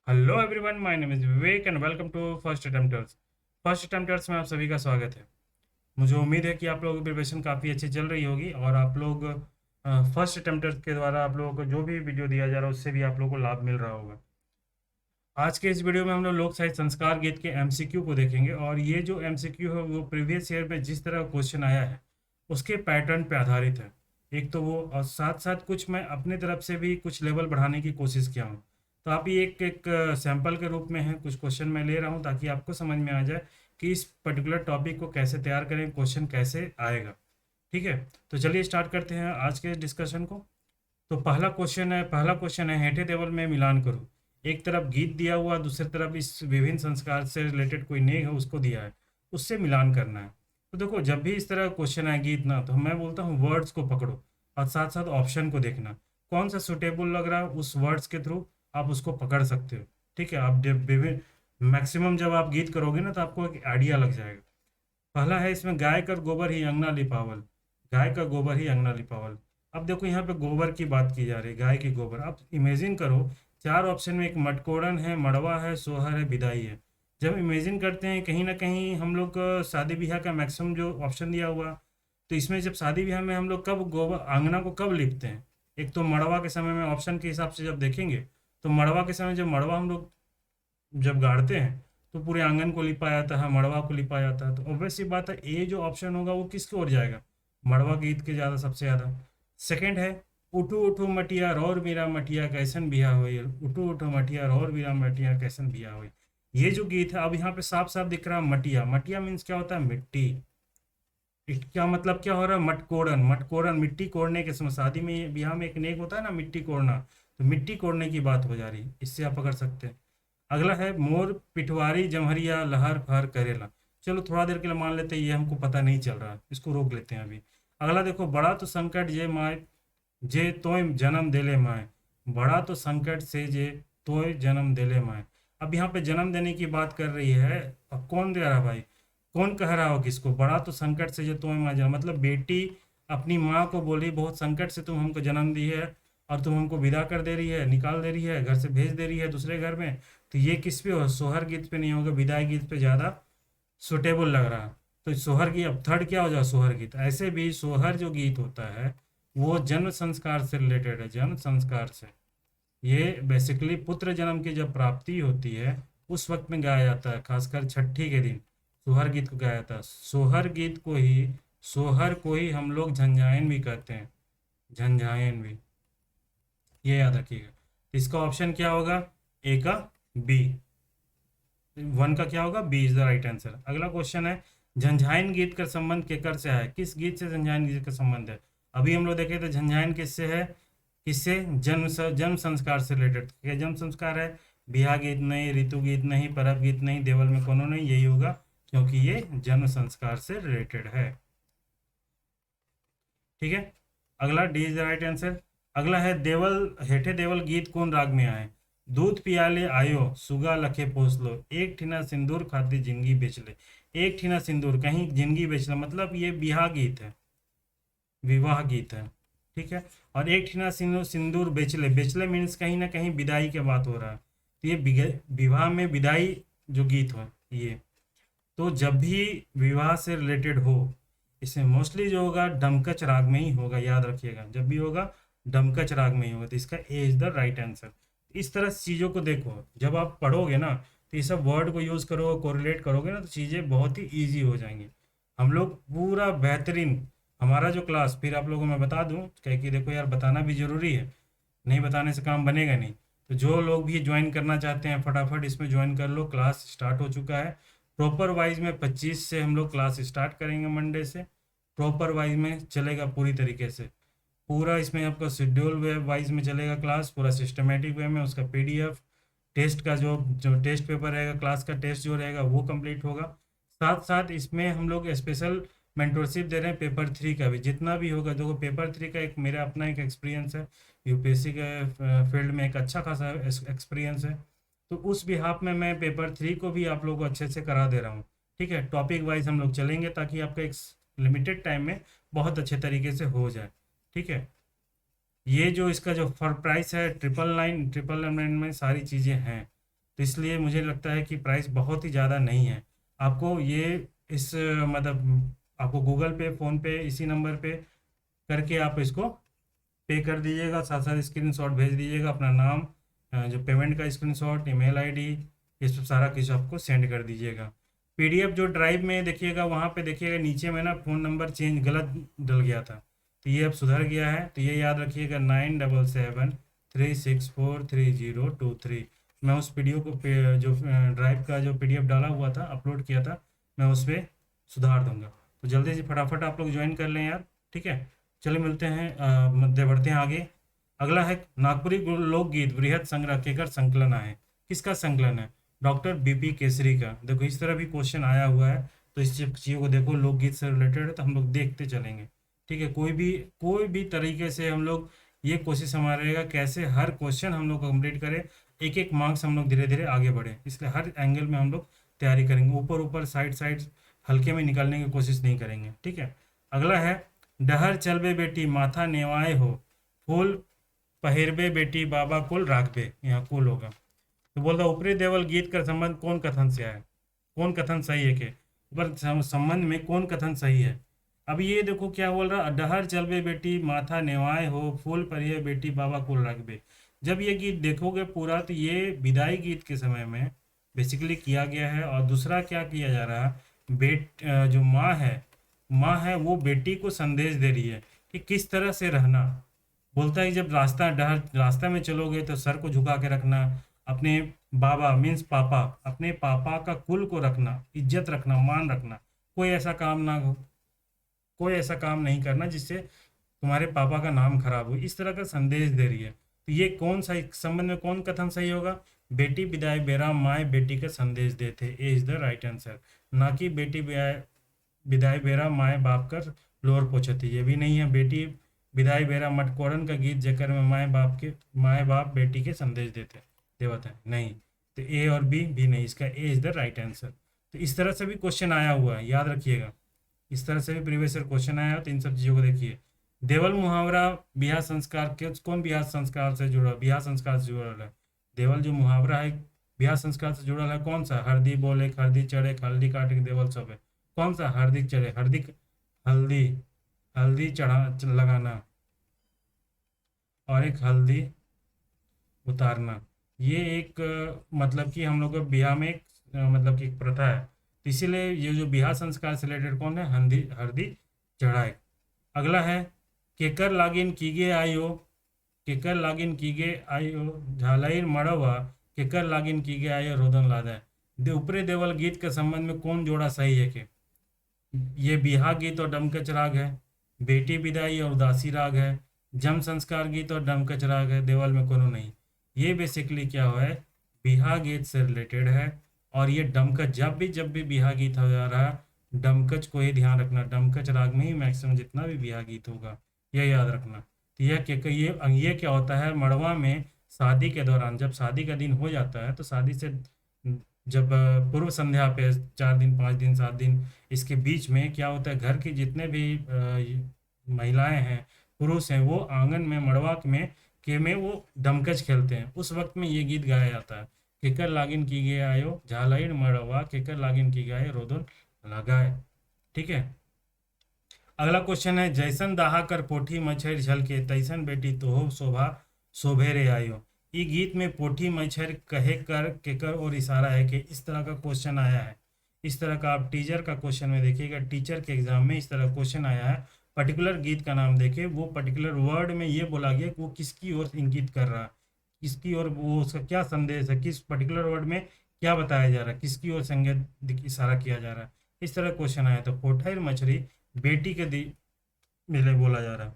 Hello everyone, my name is Vivek and welcome to first attempters. First attempters में आप सभी का स्वागत है। मुझे उम्मीद है कि आप लोगों की प्रिपरेशन काफ़ी अच्छी चल रही होगी और आप लोग फर्स्ट अटेम्प्टर्स के द्वारा आप लोगों को जो भी वीडियो दिया जा रहा है उससे भी आप लोगों को लाभ मिल रहा होगा। आज के इस वीडियो में हम लोग लोक साहित्य संस्कार गीत के एमसीक्यू को देखेंगे और ये जो एमसीक्यू है वो प्रीवियस ईयर में जिस तरह क्वेश्चन आया है उसके पैटर्न पे आधारित है। एक तो वो और साथ साथ कुछ मैं अपने तरफ से भी कुछ लेवल बढ़ाने की कोशिश किया हूँ। तो आप ये एक एक सैंपल के रूप में है, कुछ क्वेश्चन मैं ले रहा हूँ ताकि आपको समझ में आ जाए कि इस पर्टिकुलर टॉपिक को कैसे तैयार करें, क्वेश्चन कैसे आएगा। ठीक है, तो चलिए स्टार्ट करते हैं आज के डिस्कशन को। तो पहला क्वेश्चन है हेठे टेबल में मिलान करो। एक तरफ गीत दिया हुआ, दूसरी तरफ इस विभिन्न संस्कार से रिलेटेड कोई नेक है उसको दिया है, उससे मिलान करना है। तो देखो, जब भी इस तरह क्वेश्चन आए गीत ना, तो मैं बोलता हूँ वर्ड्स को पकड़ो और साथ साथ ऑप्शन को देखना कौन सा सुटेबल लग रहा है, उस वर्ड्स के थ्रू आप उसको पकड़ सकते हो। ठीक है, आप जब विभिन्न मैक्सिमम जब आप गीत करोगे ना तो आपको एक आइडिया लग जाएगा। पहला है इसमें गाय कर गोबर ही अंगना लिपावल। गाय का गोबर ही अंगना लिपावल। अब देखो यहाँ पे गोबर की बात की जा रही है, गाय की गोबर। अब इमेजिन करो, चार ऑप्शन में एक मटकोड़न है, मड़वा है, सोहर है, बिदाई है। जब इमेजिन करते हैं कहीं ना कहीं हम लोग शादी ब्याह का मैक्सिमम जो ऑप्शन दिया हुआ, तो इसमें जब शादी ब्याह में हम लोग कब गोबर आंगना को कब लिपते हैं? एक तो मड़वा के समय में ऑप्शन के हिसाब से जब देखेंगे तो मड़वा के समय जब मड़वा हम लोग जब गाड़ते हैं तो पूरे आंगन को लिपा जाता है, मड़वा को लिपा जाता है। तो ऑब्वियस सी बात है ए जो ऑप्शन होगा वो किसकी ओर जाएगा? मड़वा गीत के ज़्यादा, सबसे ज़्यादा। सेकंड है उठू उठू मटिया रौर मीरा मटिया कैसन बिया होई। उठू उठू मटिया रौर मीरा मटिया कैसन बिया होई। ये जो गीत है, अब यहाँ पे साफ साफ दिख रहा है मटिया। मटिया मीन्स क्या होता है? मिट्टी। क्या मतलब क्या हो रहा है? मटकोड़न। मटकोड़न मिट्टी कोड़ने के समय, शादी में ब्याह में एक नेक होता है ना मिट्टी कोड़ना, तो मिट्टी कोड़ने की बात हो जा रही है, इससे आप पकड़ सकते हैं। अगला है मोर पिटवारी जमहरिया लहर फहर करेला। चलो थोड़ा देर के लिए मान लेते हैं ये हमको पता नहीं चल रहा है, इसको रोक लेते हैं अभी। अगला देखो, बड़ा तो संकट जे माए जे तोय जन्म देले माए। बड़ा तो संकट से जे तोय जन्म देले माए। अब यहाँ पे जन्म देने की बात कर रही है। अब कौन दे रहा है भाई? कौन कह रहा हो किसको? बड़ा तो संकट से जो तुम्हें माँ जन्म, मतलब बेटी अपनी माँ को बोली बहुत संकट से तुम हमको जन्म दी है और तुम हमको विदा कर दे रही है, निकाल दे रही है, घर से भेज दे रही है दूसरे घर में। तो ये किस पे हो? सोहर गीत पे नहीं होगा, विदाई गीत पे ज़्यादा सुटेबल लग रहा है। तो सोहर की अब थर्ड क्या हो जाए? सोहर गीत। ऐसे भी सोहर जो गीत होता है वो जन्म संस्कार से रिलेटेड है, जन्म संस्कार से। ये बेसिकली पुत्र जन्म की जब प्राप्ति होती है उस वक्त में गाया जाता है, खासकर छठी के दिन सोहर गीत को गाया जाता है। सोहर को ही हम लोग झंझायन भी कहते हैं, झंझायन भी। ये याद रखिएगा। इसका ऑप्शन क्या होगा? ए का बी। वन का क्या होगा? B is the right answer. अगला क्वेश्चन है झंझायन गीत का संबंध केकर से है? किस गीत से झंझायन गीत का संबंध है? अभी हम लोग देखे थे झंझायन किससे है, किससे? जन्म संस्कार से रिलेटेड। क्या जन्म संस्कार है? बियाह गीत नहीं, ऋतु गीत नहीं, परब गीत नहीं, देवल में कोनो नहीं, यही होगा क्योंकि ये जन्म संस्कार से रिलेटेड है। ठीक है, अगला D is the right answer. अगला है देवल हेठे देवल गीत कौन राग में आए? दूध पियाले आयो सुगा लखे पोस लो, एक ठीना सिंदूर खातिर जिंदगी बेच ले। एक ठीना सिंदूर, कहीं जिंदगी बेच ले, मतलब ये बियाह गीत है, विवाह गीत है। ठीक है, और एक ठीना सिंदूर सिंदूर बेचले। बेचले मीन्स कहीं ना कहीं विदाई की बात हो रहा है। तो ये विवाह में विदाई जो गीत हो ये। तो जब भी विवाह से रिलेटेड हो, इसमें मोस्टली जो होगा डमकच राग में ही होगा, याद रखिएगा। जब भी होगा डमकच राग में ही होगा, तो इसका ए इज द राइट आंसर। इस तरह चीज़ों को देखो, जब आप पढ़ोगे ना तो ये सब वर्ड को यूज़ करोगे, कोरिलेट करोगे ना, तो चीज़ें बहुत ही ईजी हो जाएंगी। हम लोग पूरा बेहतरीन, हमारा जो क्लास, फिर आप लोगों को मैं बता दूं क्या कि देखो यार, बताना भी ज़रूरी है, नहीं बताने से काम बनेगा नहीं। तो जो लोग भी ज्वाइन करना चाहते हैं फटाफट इसमें ज्वाइन कर लो, क्लास स्टार्ट हो चुका है। प्रॉपर वाइज में 25 से हम लोग क्लास स्टार्ट करेंगे, मंडे से प्रॉपर वाइज में चलेगा पूरी तरीके से। पूरा इसमें आपका शेड्यूल वे वाइज में चलेगा क्लास, पूरा सिस्टमेटिक वे में। उसका पीडीएफ, टेस्ट का जो टेस्ट पेपर रहेगा, क्लास का टेस्ट जो रहेगा वो कंप्लीट होगा। साथ साथ इसमें हम लोग स्पेशल मेंटरशिप दे रहे हैं पेपर 3 का भी, जितना भी होगा। देखो पेपर 3 का एक मेरा अपना एक एक्सपीरियंस है, यूपीएससी के फील्ड में एक अच्छा खासा एक्सपीरियंस है। तो उस बिहाफ में मैं पेपर 3 को भी आप लोगों को अच्छे से करा दे रहा हूँ। ठीक है, टॉपिक वाइज हम लोग चलेंगे ताकि आपका एक लिमिटेड टाइम में बहुत अच्छे तरीके से हो जाए। ठीक है, ये जो इसका जो फर प्राइस है 999, 999 में सारी चीज़ें हैं। तो इसलिए मुझे लगता है कि प्राइस बहुत ही ज़्यादा नहीं है। आपको ये इस मतलब आपको गूगल पे, फ़ोन पे, इसी नंबर पे करके आप इसको पे कर दीजिएगा, साथ साथ स्क्रीनशॉट भेज दीजिएगा अपना नाम, जो पेमेंट का स्क्रीनशॉट, ईमेल आईडी, ये सब सारा कुछ आपको सेंड कर दीजिएगा। पीडीएफ जो ड्राइव में देखिएगा, वहाँ पे देखिएगा नीचे में ना फ़ोन नंबर चेंज गलत डल गया था, तो ये अब सुधर गया है। तो ये याद रखिएगा 9773643023। मैं उस वीडियो को जो ड्राइव का जो पीडीएफ डाला हुआ था, अपलोड किया था, मैं उस पर सुधार दूंगा। तो जल्दी से फटाफट आप लोग ज्वाइन कर लें यार, ठीक है। चलिए मिलते हैं, मध्य बढ़ते हैं आगे। अगला है नागपुरी लोकगीत बृहद संग्रह केकर संकलन है। किसका संकलन है? डॉक्टर बीपी केसरी का। देखो इस तरह भी क्वेश्चन आया हुआ है, तो इस चीज़ों को देखो, लोकगीत से रिलेटेड है, तो हम लोग देखते चलेंगे, ठीक है। कोई भी तरीके से हम लोग, ये कोशिश हमारा रहेगा कैसे हर क्वेश्चन हम लोग कंप्लीट करें, एक एक मार्क्स हम लोग धीरे धीरे आगे बढ़े, इसलिए हर एंगल में हम लोग तैयारी करेंगे, ऊपर ऊपर साइड साइड हल्के में निकलने की कोशिश नहीं करेंगे, ठीक है। अगला है डहर चलबे बेटी माथा नेवाए हो, फूल पहिरबे बेटी बाबा कुल राखबे, यहाँ कुल होगा। तो बोल रहा ऊपरी देवल गीत का संबंध कौन कथन से है, कौन कथन सही है के ऊपर संबंध में कौन कथन सही है। अब ये देखो क्या बोल रहा, डहर चलबे बेटी माथा नेवाए हो, फूल परिये बेटी बाबा कुल रखबे। जब ये गीत देखोगे पूरा, तो ये विदाई गीत के समय में बेसिकली किया गया है। और दूसरा क्या किया जा रहा है, जो माँ है वो बेटी को संदेश दे रही है कि किस तरह से रहना। बोलता है जब रास्ता में चलोगे तो सर को झुका के रखना, अपने बाबा मीन्स पापा, अपने पापा का कुल को रखना, इज्जत रखना, मान रखना, कोई ऐसा काम नहीं करना जिससे तुम्हारे पापा का नाम खराब हो, इस तरह का संदेश दे रही है। तो ये कौन सा संबंध में कौन कथन सही होगा, बेटी विदाई बेरा माए बेटी का संदेश देते, ए इज द राइट आंसर। ना कि बेटी विदाई बेरा माए बाप कर लोर पोछती, ये भी नहीं है। बेटी विदाई बेरा मटकोरन का गीत जेकर में माए बाप बेटी के संदेश देवत है, नहीं। तो ए और बी भी नहीं, इसका ए इज द राइट आंसर। तो इस तरह से भी क्वेश्चन आया हुआ है, याद रखिएगा, इस तरह से भी प्रीवियस ईयर क्वेश्चन आया हो, तो इन सब चीज़ों को देखिए। देवल मुहावरा ब्याह संस्कार के कौन ब्याह संस्कार से जुड़ा, ब्याह संस्कार से जुड़ा है। देवल जो मुहावरा है ब्याह संस्कार से जुड़ा है, कौन सा, हल्दी बोले हल्दी चढ़े हल्दी काटे के देवल सब है, कौन सा, हल्दी चढ़े हल्दी हल्दी चढ़ा लगाना, और एक हल्दी उतारना। ये एक मतलब कि हम लोग के ब्याह में एक मतलब कि एक प्रथा है। तो इसीलिए ये जो ब्याह संस्कार से रिलेटेड कौन है, हल्दी हल्दी चढ़ाए। अगला है केकर लागिन कीगे आयो, केकर लागिन कीगे आयो झालाइर मड़वा, केकर लागिन कीगे आयो रोदन लादा। ऊपरी देवल गीत के संबंध में कौन जोड़ा सही है कि ये बिहा गीत और डमकच राग है, बेटी विदाई और उदासी राग है, जम संस्कार गीत और डमकच राग है, देवल में कोनो नहीं। ये बेसिकली क्या हुआ है, बिहा गीत से रिलेटेड है। और ये डमकच, जब भी बिहा गीत हो जा रहा है, डमकच को ही ध्यान रखना, डमकच राग में ही मैक्सिमम जितना भी बिहा गीत होगा, यह याद रखना। तो ये क्या होता है, मड़वा में शादी के दौरान, जब शादी का दिन हो जाता है, तो शादी से जब पूर्व संध्या पे 4 दिन 5 दिन 7 दिन, इसके बीच में क्या होता है, घर की जितने भी महिलाएं हैं, पुरुष हैं, वो आंगन में मड़वा में वो डमकच खेलते हैं। उस वक्त में ये गीत गाया जाता है, केकर लागिन की गए आयो झालाइन मड़वा, केकर लागिन की गए रोदन लगाए, ठीक है। अगला क्वेश्चन है जैसन दाहा कर पोठी मछर झलके, तैसन बेटी तोहो शोभा शोभे रे आयो। ये गीत में पोठी मछर कहे कर केकर और इशारा है कि, इस तरह का क्वेश्चन आया है। इस तरह का आप टीचर का क्वेश्चन में देखिएगा, टीचर के एग्जाम में इस तरह क्वेश्चन आया है, पर्टिकुलर गीत का नाम देखे, वो पर्टिकुलर वर्ड में ये बोला गया कि वो किसकी ओर इंगित कर रहा है, किसकी ओर, वो उसका क्या संदेश है, किस पर्टिकुलर वर्ड में क्या बताया जा रहा है, किसकी ओर संकेत इशारा किया जा रहा है, इस तरह क्वेश्चन आया। तो पोठैर मछली बेटी के मिले बोला जा रहा है,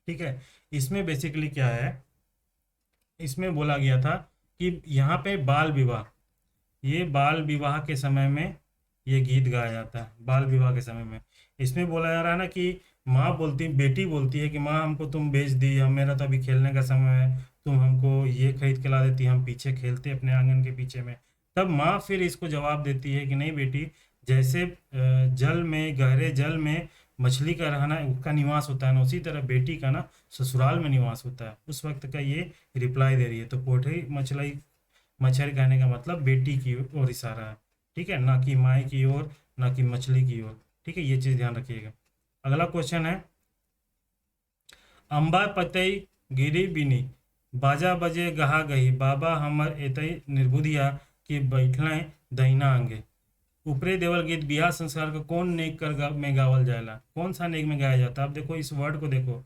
ठीक है। इसमें बेसिकली क्या है, इसमें बोला गया था कि यहाँ पे बाल विवाह, ये बाल विवाह के समय में ये गीत गाया जाता है, बाल विवाह के समय में। इसमें बोला जा रहा है ना कि बेटी बोलती है कि माँ हमको तुम बेच दी, मेरा तो अभी खेलने का समय है, तुम हमको ये खरीद के ला देती, हम पीछे खेलते अपने आंगन के पीछे में। तब माँ फिर इसको जवाब देती है कि नहीं बेटी, जैसे जल में, गहरे जल में मछली का रहना उसका निवास होता है ना, उसी तरह बेटी का ना ससुराल में निवास होता है। उस वक्त का ये रिप्लाई दे रही है। तो पोठई मछली कहने का मतलब बेटी की ओर इशारा है, ठीक है, ना कि माए की ओर, ना कि मछली की ओर, ठीक है, ये चीज़ ध्यान रखिएगा। अगला क्वेश्चन है, अंबा पतई गिरी बिनी, बाजा बजे गहा गही, बाबा हमर एतई निर्बुधिया, कि बैठलें दहिना अंगे। ऊपरे देवल गीत बियाह संस्कार का कौन नेक में गावल जाएला, कौन सा नेक में गाया जाता है? अब देखो इस वर्ड को देखो,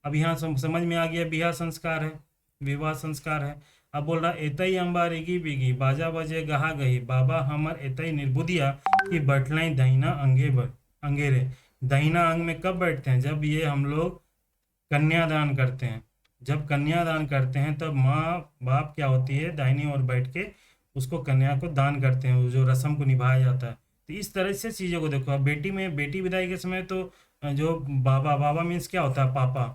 अब यहाँ समझ में आ गया, बियाह संस्कार है, विवाह संस्कार है। अब बोल रहा एतई अम्बा रिगी बिगी, बाजा बजे गहा गही, बाबा हमर एतई निर्बुधिया, कि बैठलें दहिना अंगेरे। दहिना अंग में कब बैठते हैं? जब ये हम लोग कन्यादान करते हैं। जब कन्यादान करते हैं तब माँ बाप क्या होती है, दाहिनी ओर बैठ के उसको कन्या को दान करते हैं, वो जो रस्म को निभाया जाता है। तो इस तरह से चीज़ों को देखो। अब बेटी में, बेटी विदाई के समय तो जो बाबा, बाबा मीन्स क्या होता है? पापा।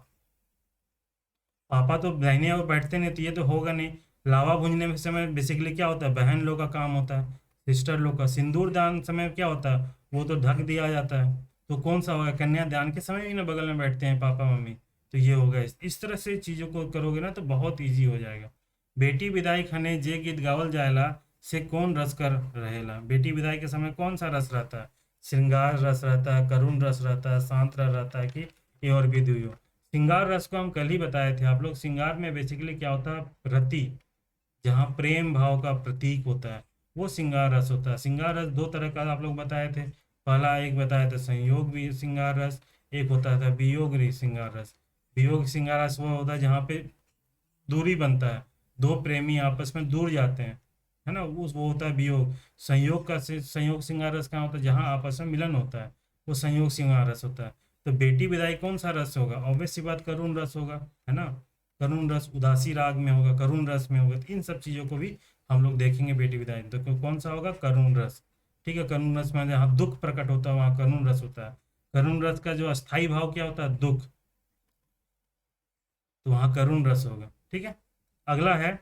पापा तो दाहिने ओर बैठते नहीं, तो ये तो होगा नहीं। लावा भूंजने के समय बेसिकली क्या होता है? बहन लोग का काम होता है, सिस्टर लोग का। सिंदूर दान समय क्या होता है? वो तो ढक दिया जाता है। तो कौन सा होगा? कन्यादान के समय ही ना बगल में बैठते हैं पापा मम्मी, तो ये होगा। इस तरह से चीज़ों को करोगे ना तो बहुत ईजी हो जाएगा। बेटी विदाई खने जे गीत गावल जाएला, से कौन रस कर रहेला। बेटी विदाई के समय कौन सा रस रहता है? श्रृंगार रस रहता है, करुण रस रहता है, शांत रस रहता है, कि ये और भी दुइयो। श्रृंगार रस को हम कल ही बताए थे आप लोग। श्रृंगार में बेसिकली क्या होता है? रति, जहाँ प्रेम भाव का प्रतीक होता है, वो श्रृंगार रस होता है। श्रृंगार रस दो तरह का आप लोग बताए थे। पहला एक बताया था संयोग भी श्रृंगार रस, एक होता था वियोग श्रृंगार रस। वियोग श्रृंगार रस वो होता है जहाँ पे दूरी बनता है, दो प्रेमी आपस में दूर जाते हैं, है ना, उस वो होता है वियोग। संयोग का संयोग श्रृंगार रस कहाँ होता है? जहाँ आपस में मिलन होता है, वो संयोग श्रृंगार रस होता है। तो बेटी विदाई कौन सा रस होगा? ऑब्वियस सी बात, करुण रस होगा, है ना। करुण रस उदासी राग में होगा, करुण रस में होगा। तो इन सब चीज़ों को भी हम लोग देखेंगे बेटी विदाई। तो कौन सा होगा? करुण रस, ठीक है। करुण रस में जहाँ दुख प्रकट होता है वहाँ करुण रस होता है। करुण रस का जो अस्थाई भाव क्या होता है? दुख, तो वहाँ करुण रस होगा, ठीक है। अगला है,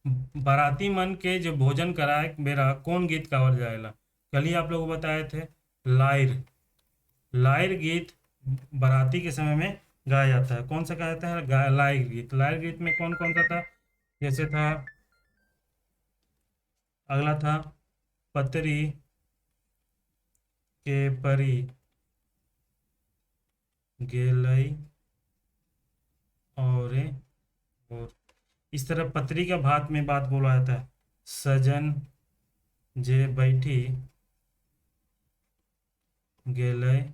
बाराती मन के जो भोजन कराए बेरा कौन गीत गावल जाएला। कल ही आप लोग बताए थे, लायर। लायर गीत बाराती के समय में गाया जाता है। कौन सा गाया जाता है? लायर गीत। लायर गीत में कौन कौन सा था? जैसे था, अगला था, पतरी के परी गेलई और इस तरह पत्री का भात में बात बोला जाता है। सजन जे बैठी गेलय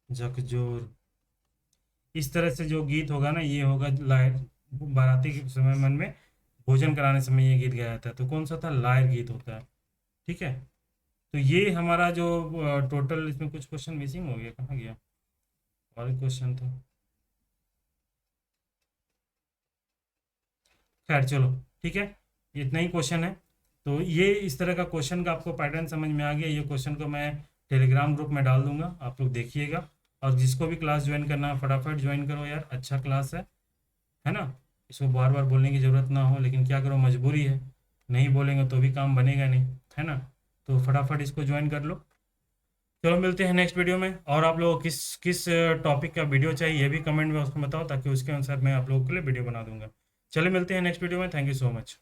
झकझोर। इस तरह से जो गीत होगा ना, ये होगा लायर। बाराती के समय मन में भोजन कराने समय ये गीत गाया जाता है। तो कौन सा था? लायर गीत होता है, ठीक है। तो ये हमारा जो टोटल, इसमें कुछ क्वेश्चन मिसिंग हो गया, कहाँ गया? और क्वेश्चन था, खैर चलो, ठीक है, इतना ही क्वेश्चन है। तो ये इस तरह का क्वेश्चन का आपको पैटर्न समझ में आ गया। ये क्वेश्चन को मैं टेलीग्राम ग्रुप में डाल दूंगा, आप लोग देखिएगा। और जिसको भी क्लास ज्वाइन करना है फटाफट ज्वाइन करो यार, अच्छा क्लास है ना। इसको बार बार बोलने की ज़रूरत ना हो, लेकिन क्या करो, मजबूरी है, नहीं बोलेंगे तो भी काम बनेगा नहीं, है ना। तो फटाफट इसको ज्वाइन कर लो। चलो मिलते हैं नेक्स्ट वीडियो में। और आप लोगों को किस किस टॉपिक का वीडियो चाहिए ये भी कमेंट में उसको बताओ, ताकि उसके अनुसार मैं आप लोगों के लिए वीडियो बना दूंगा। चलिए मिलते हैं नेक्स्ट वीडियो में। Thank you so much.